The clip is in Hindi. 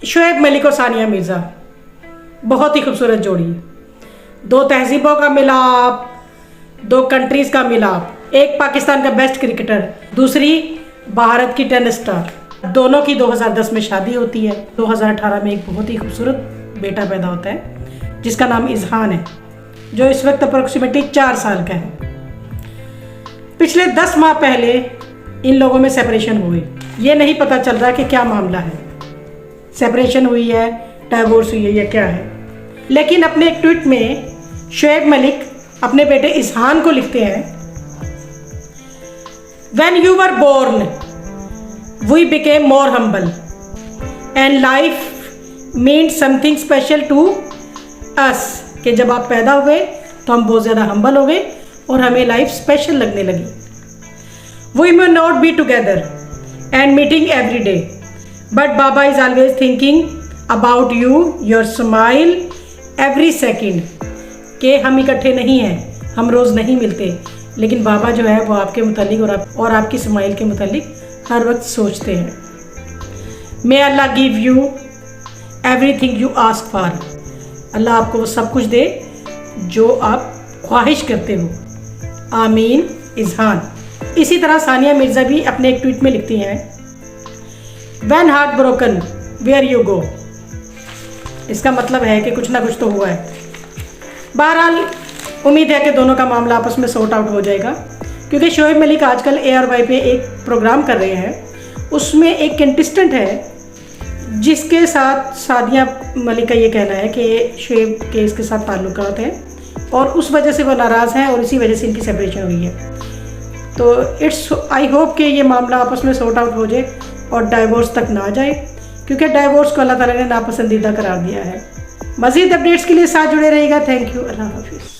शोएब मलिक और सानिया मिर्ज़ा बहुत ही खूबसूरत जोड़ी है। दो तहजीबों का मिलाप, दो कंट्रीज़ का मिलाप। एक पाकिस्तान का बेस्ट क्रिकेटर, दूसरी भारत की टेनिस स्टार। दोनों की 2010 में शादी होती है। 2018 में एक बहुत ही खूबसूरत बेटा पैदा होता है जिसका नाम इज़हान है, जो इस वक्त अप्रोक्सीमेटली 4 साल का है। पिछले 10 माह पहले इन लोगों में सेपरेशन हुई। ये नहीं पता चल रहा कि क्या मामला है, सेपरेशन हुई है, डाइवोर्स हुई है या क्या है। लेकिन अपने एक ट्वीट में शोएब मलिक अपने बेटे इज़हान को लिखते हैं, When you were born, we became more humble and life meant something special to us। कि जब आप पैदा हुए तो हम बहुत ज़्यादा हम्बल हो गए और हमें लाइफ स्पेशल लगने लगी। We may not be together and meeting every day, but Baba is always thinking about you, your smile, every second। कि हम इकट्ठे नहीं हैं, हम रोज़ नहीं मिलते, लेकिन बाबा जो है वो आपके मुतालिक और आपकी स्माइल के मुतालिक हर वक्त सोचते हैं। May Allah give you everything you ask for। अल्लाह आपको वो सब कुछ दे जो आप ख्वाहिश करते हो। आमीन इज़हान। इसी तरह सानिया मिर्ज़ा भी अपने एक ट्वीट में लिखती हैं, When heart broken, where you go। इसका मतलब है कि कुछ ना कुछ तो हुआ है। बहरहाल उम्मीद है कि दोनों का मामला आपस में सॉर्ट आउट हो जाएगा, क्योंकि शोएब मलिक आजकल ARY पे एक प्रोग्राम कर रहे हैं। उसमें एक कंटेस्टेंट है जिसके साथ सानिया मलिक का ये कहना है कि शोएब के इसके साथ ताल्लुकात हैं और उस वजह से वो नाराज़ हैं और इसी वजह से इनकी सेपरेशन हुई है। तो आई होप कि ये मामला आपस में सॉर्ट आउट हो जाए और डाइवोर्स तक ना जाए, क्योंकि डाइवोर्स को अल्लाह ताला ने नापसंदीदा करार दिया है। मज़ीद अपडेट्स के लिए साथ जुड़े रहिएगा। Thank you. अल्लाह हाफिज़।